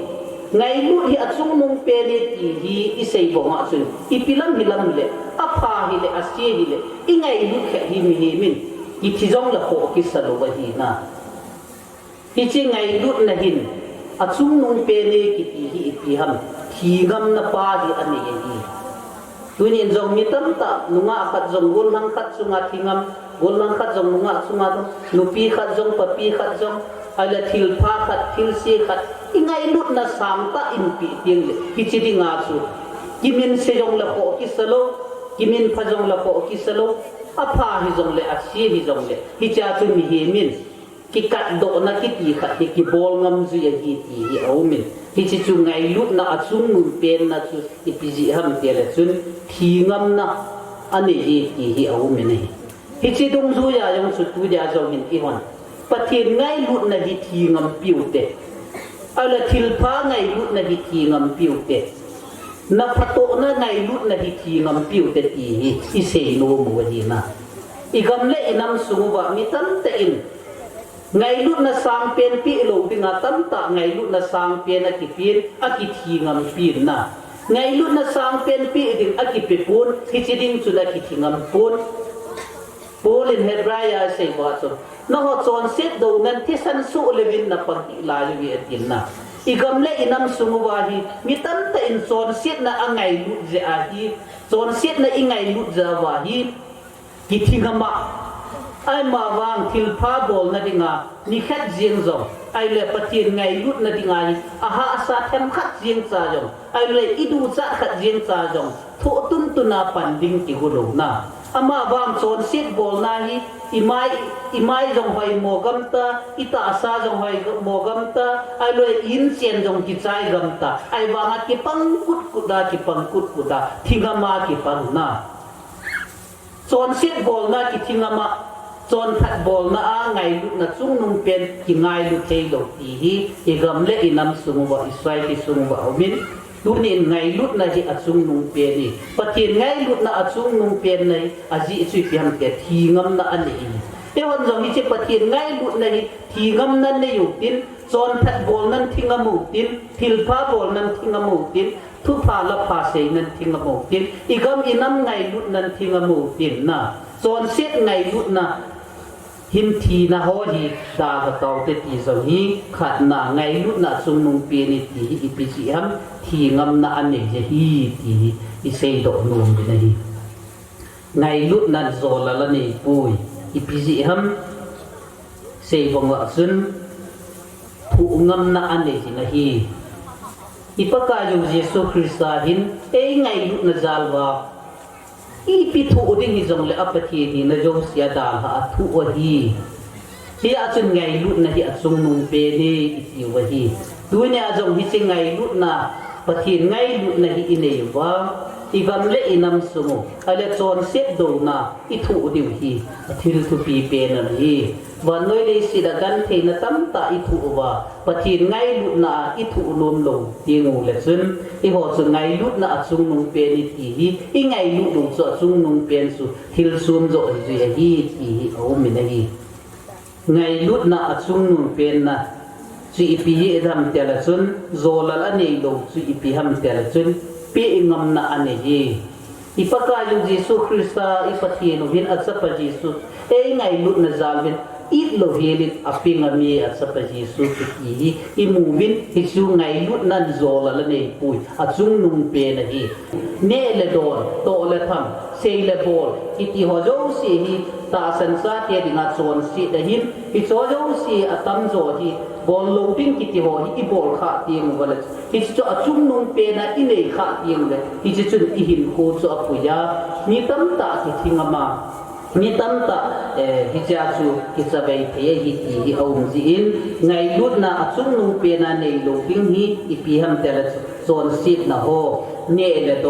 ngai lu hi achung nong pe le ti hi I sei bo ma chun I pilam hilam le apha hi le asie hi le I ngai lu khe hi mi hi min I thi jong la ho ki sa lo ba hi na hi chi ngai lu na hin achung nong pe le kiti hi I pi ham thi ngam na pa hi ani hi tunin zong mi tam ta nunga khat zong gol lang khat sunga thingam gol lang khat zong nunga sunga do nupi khat zong papi khat zong ala thil pha khat thil si khat ingai lut na sam ta in pi tiang le ki chi ding a chu kimin se jong la ko ki salo kimin pha jong la ko ki salo apha hi jong le a si hi jong le hi cha chu mi hi min ki kat do na ki ti khat ki bol ngam zu ya hi ti hi au min hi chi chu ngai lut na achung nun pen na chu I pi ji ham te le chun thi ngam na ani hi ti hi au min hi chi dong zu ya yong chu tu dia jong min I hon ปะเทียนไงลุนะหิทีงำปิวเตเอาละทิลพาไงลุนะหิทีงำปิวเตนับพะโตนะไงลุนะหิทีงำปิวเตตีอิเซโนมัวดีนะอีกำเล่นำสูงว่ามีตั้งแต่อินไงลุนะสางเป็นปีโลบิงาตั้งตะไงลุนะสางเป็นอากิปีนอากิทีงำปีนนะไงลุนะสางเป็นปีดิงอากิปีปูนที่จะดิ่งสุดอากิทีงำปูนปูลินเฮบรายาเซบาสุนหจอนเซตดูนั้นที่สันสุเลวินนับปังอิลาลีวิเอตินนะอีกำเล่นำสูงว่าฮีมีตั้งแต่อินจอนเซตนะอังไงลุจะอาฮีจอนเซตนะอิงไงลุจะว่าฮีกิทีงำมาไอมาวางทิลพาบอลนั่นดิงานิขัดเจียงจงไอเล่ปฏิไงลุนั่นดิงาอาหาอาสาเทมขัดเจียงจ้าจงไอเล่อิดูจ้าขัดเจียงจ้าจงทุตุนตุนาปันดิงกิหุลูนะอามาวางโซนเซตบอลนาฮีอิไมจงหอยโมกัมตาอิตาอาสาจงหอยโมกัมตาไอเล่อินเซียนจงกิจายกัมตาไอวางกิปังกุดกุดากิปังกุดกุดาทิงามากิปังนาโซนเซตบอลนากิทิงามาจนพัดบอลนะไงลุนะจุงนุ่งเป็นกิไงลุเทโลตีฮีอีกำเล่อินำสมุบะอิสราเอลสมุบะอมินดูนี่ไงลุนะจีอัจุงนุ่งเป็นนี่ปะเทียนไงลุนะอัจุงนุ่งเป็นนี่อาจีสุยพิฮัมเตทีงำนะอันนี้เดี๋ยววันจังนี้จะปะเทียนไงลุนะทีงำนั้นในยุตินจนพัดบอลนั้นทิ้งมุตินทิลพาบอลนั้นทิ้งมุตินทุพาละพาเซนั้นทิ้งมุตินอีกำอินำไงลุนั้นทิ้งมุตินนะจนเสร็จไงลุนะหินทีน่ะฮอดีดากะตาวเตตีซะฮีขัดนาไงลุนะซุงนุงเปียนิตีอิปิจิฮัมทีงำนะอันเนเจฮีตีอิเซดอกนุงบินะฮีไงลุนะโซลาละนี่ปุยอิปิจิฮัมเซบงวะซุนทุงำนะอันเนจินะฮีอิปะกายุเยซูคริสต์หินเอไงลุนะจาลวาอีพิทูดิ้งฮิจงเลอปะทีนี่นะจงเสียดาลหาทุวะฮีที่อาจุนไงลุนะฮีอาจุงนุงเปนีอิติวะฮีดูเนี่ยอาจงฮิจิไงลุนะปะทีไงลุนะฮีอิเนยวะอีกำเล่นำสมุอะไรจอนเสดดูนะอิทูดิวฮีทิลทุปีเปนันฮีวันน้อยเลยสิดากันเทนตั้มตาอิทูวะปะทีไงลุนะอิทูลมลงที่งูเลซึนอีหัวสุไงลุนะอาจุงนุงเปนิทีฮีอีไงลุดุจอจุงนุงเปนสุทิลซุมจอฮิจุยฮีทีฮีโอมินะฮีไงลุนะอาจุงนุงเปนนะสุอิปิฮิทำเตลซุนโซลาลเนยลงสุอิปิฮัมเตลซุนเปียงำนะอันนี้อีปะกายุเยซูคริสต์อีปะทีโนวินอัศปะเยซูเอไงลุนะจาลวินอีโลเฮลิตอภิงามีอัศปะเยซูติฮีอีมูวินฮิจูไงลุนันโซลาลเนยปุยอัจุงนุงเปนะฮีเนเลดอนโตเลทัมเซเลบอลอิติฮอโจซีฮีตาสันซาเตดิงาโซนซีดะฮิมอิโซโจซีอัตัมโซฮีบอลโลดิ้งกิติฮอฮีอีบอลขาเตียงวะเลฮิจูอัจุงนุงเปนะอิเนขาเตียงเลยฮิจูอิหินโคโซอปุยามีตัมตากิทิงามามีตั้มตาฮิจาจูฮิจาเบย์เทียฮิตีฮิเอามุจินไงลุดนะอัจุงนุงเปียนาในโลกิงฮิอีพีฮัมเตลโซนซิดนะโฮเนเลด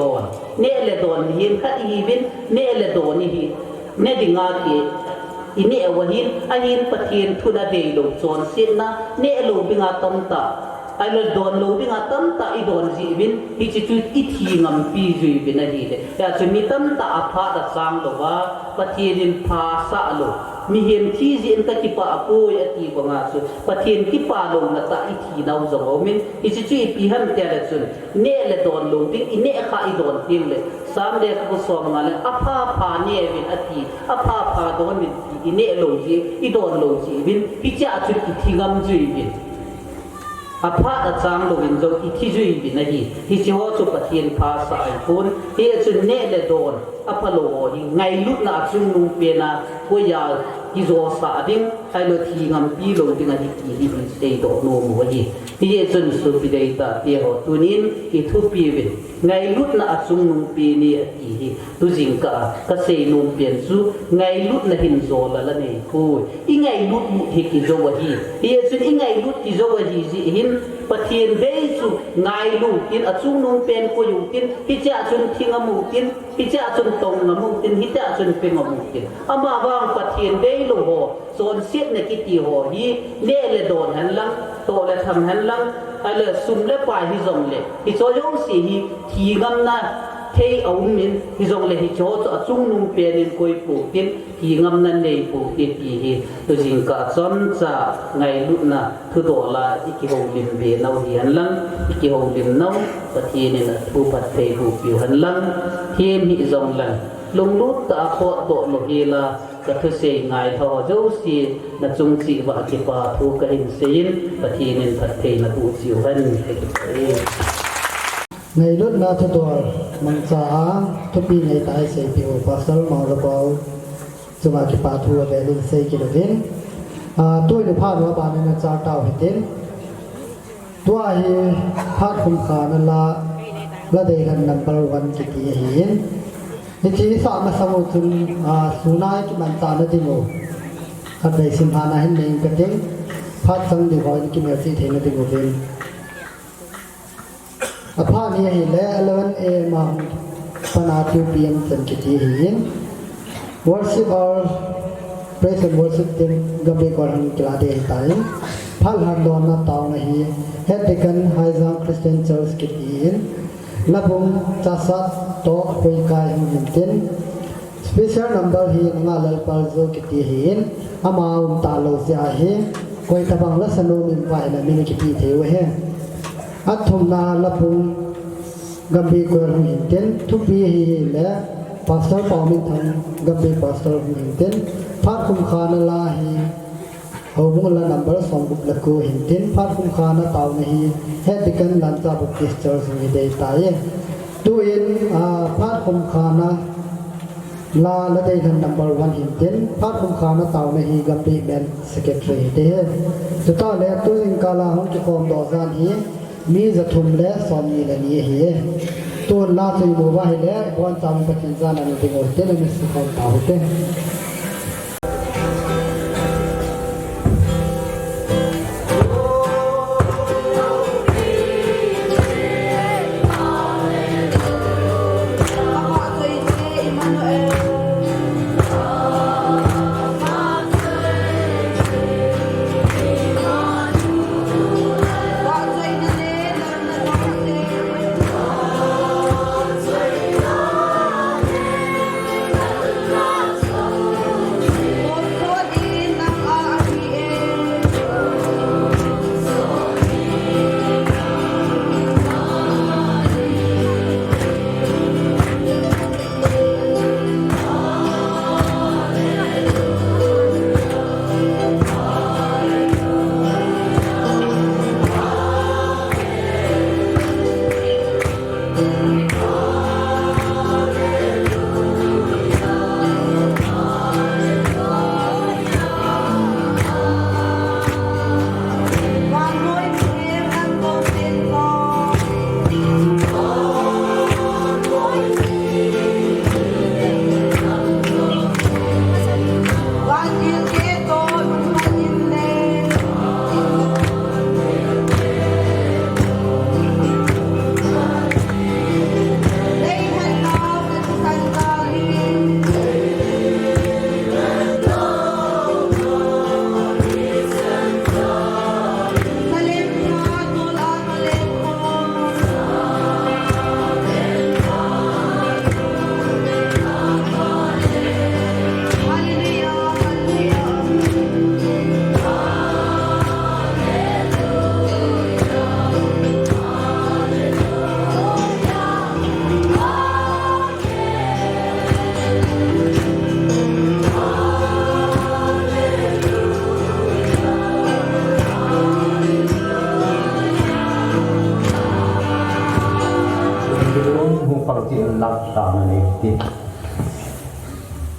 อนฮินขัดฮีวินเนเลดอนฮิเนดิงากีอินเนอวหินอันหินปะเทียนทุนาเดโลโซนซิดนะเนโลบิงาตั้มตาไอ้เราโดนลูบิงาตั้มตาอีโดนจีบินฮิจิจุดอีทีงำปีจุยบินอะไรเลยแต่จะมีตั้มตาอาภาตสังโลวะปะเทียนภาษาโลมีเห็นที่จีนตะกิปะปุยอติบังอาสุปะเทียนกิปะโลนะตาอีทีนาวจงเอามินฮิจิจุยปีฮัมเตลซุนเนเลโดนลูบิงอินเนข้าอีโดนทิมเลยสามเดชกุศลงาเลยอาภาพาเนวินอติอาภาพาโดนบินอินเนโลจีอีโดนโลจีบินฮิจิอาจุดอีทีงำจุยบินอาภาตจางลูกอินโจอิทิจุยบินะฮีฮิจิโฮจุปะเทียนภาษาอิปุนฮีจุนเนเลโดนอพโลฮีไงลุกนะจุงนุงเปียนะกุยาฮิโซสาดิงไฮโลทีงามปีโลดิงะฮิติฮิบิสเตโตโนโมฮีฮีจุนสุปิเดตาเตียโฮตุนินฮิทุปีวินไงลุกนะจุงนุงเปียนีอติฮีตุจิงกะเซนุงเปียนซูไงลุกนะหินโซละละเนปุยอีไงลุกฮิกิโจวะฮีฮีจุนอีไงลุกกิโจวะฮีซิหินปะเทียนเบสุไงลุกกินอจุงนุงเปียนกุยุกินฮิจะจุนทิงะมุกินฮิจะจุนตงงะมุกินฮิจะจุนเปงะมุกินอามาบางปะเทียนเบลุโฮ โซนเสียในกิติโหฮีเน่เลยโดนหันลังโตเลยทำหันลังอะไรซุ่มเลยปลายฮิซงเลยฮิโซยงสีฮีทีกำนะเทเอามินฮิซงเลยฮิโจจะจุงนุ่งเปลี่ยนคุยปูตินทีกำนั้นเลยปูติปีฮีตัวจริงก็จอมจะไงลุนะทุโดละอีกิโฮลิมเบนเอาฮีหันลังอีกิโฮลิมน้องปะทีนี่นะผู้ปัดเทผู้ผิวหันลังเทียมฮิซงลังลงลุตตะโคโตโลฮีละก็คือเสียงไงทอเจ้าสีนัจงสีว่ากิปาทุกหินเสียนปะทีนินปัดเทนัตูจิวหันให้กิปในรุ่นนาทตัวมังสาทุกปีในตายเสียผิวปัสสาวะมรดกสมากิปาทัวเบลินเซกิลวินตัวในภาพว่าบานในจาเต้าเห็นตัวฮีภาพคุ้มค่านั่นละเดกันนับประวันกิติเห็นในที่สามสมุทรสุนัยกิมันตาลติโมขัดในสิมหานาหินเองกันเองพัดสังดิบอยกิมเอฟีเทนติโมเป็นอภานี้เห็นแล้ว11 a มังปนาตูเปียนสันกิติเห็น worship or praise and worship เต็มกับเบกอรังกลาเดตายพัลหันดอนนาตาวนะฮีเฮดเดกันไฮซังคริสเตียนเชิร์ชกิติเห็นและผมจะสัตโตคุยกายหินเต็น special number ฮีงาลลปาโซกิติเห็นอามาตาโลเซียเฮคุยตะบังลัสโนมินไวนะมินกิติเทวเฮอัตถุนาละพุงกัมบีกวนหินเต็นทุกปีฮีและพาสเตอร์ปอมินทังกัมบีพาสเตอร์หินเต็นพัดคุมขานลาฮีเอาบุงละนัมเบอร์สองบุกละกูหินเต็นพัดคุมขานะตาวนะฮีเฮดดิกันลันตาบุกติสเตอร์สิงเดตายตัวเองพัดคุมขานะลาละได้ทันนัมเบอร์วันหินเต็นพัดคุมขานะตาวนะฮีกัมบีแมนสเกตทรีเดจะต่อแล้วตัวเองกาลาของที่คอมดอซานฮีมีจะทุ่มและสอนมีและนี้เหี้ยตัวลาสิโมวาเหี้ยบอนจำปฏิญาณนั้นติโมเตนมิสคอมตาเต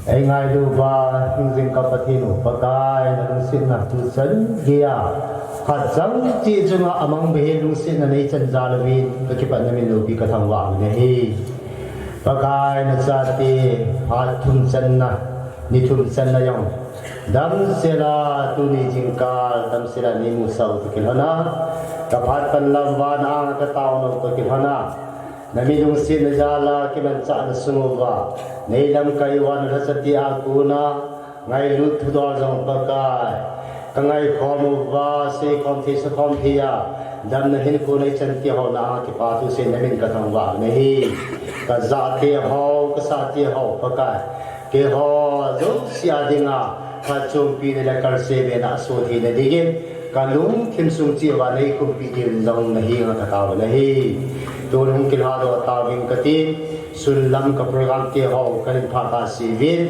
ไอ้ไงดูว่าจริงๆกับปฏิโนปกายนั่งสินักตุสันเกียขัดจังจีจุงอามังเบลุสินในจันจาลวินตะกี้ปันนมินโลบิกะทังวางเนี่ยปกายนัจติพัดทุนสันนะนิทุนสันนะยองดัมเสลาตุนิจิงกาลดัมเสลานิมุสาวตุกิลฮนะกับพัดปันลำวานอ่างกะตาวนตุกิลฮนะNamidung sin jala kiman sa nasungwa nilam kaywan rasati akuna ngay lút thu đo dòng bậc cài cả ngày khó mù và xe không thì sẽ không thì đâm nó hình cô này chân tiêu họ na cái ba thu sen mình cả thằng vàng này cả giá tiêu họ cái sa tiêu họ bậc cài cái họ giống xia đi ngà phát chung pi này là cả xe bên à số thì này đi game cả lúng thêm sung chia vào này cũng pi tiền dòng này ngà cả tàu này tôi không kinh hoa đồ tàu viên cái tin xuân lâm cái program tiêu họ cái phá phá sĩ viên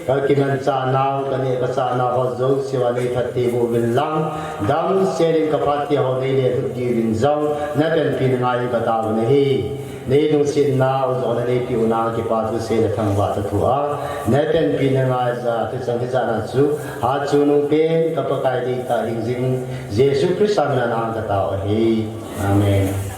cái kinan cha nào cái này cái cha nào họ giống xia vào này thật thì vô viên lăng đam xe đến cái phát tiêu họ này để thực đi viên dòng nãy bên pin ngay cái tàu này này đúng xin nào rồi này piu nào cái phát thu xe là thằng vợ thua nãy bên pin ngay ra thì chẳng cái cha nào chú hạt chú nung bên cái bậc cái đi ta hình dung Jesus Christ là nào cái tàu hi amen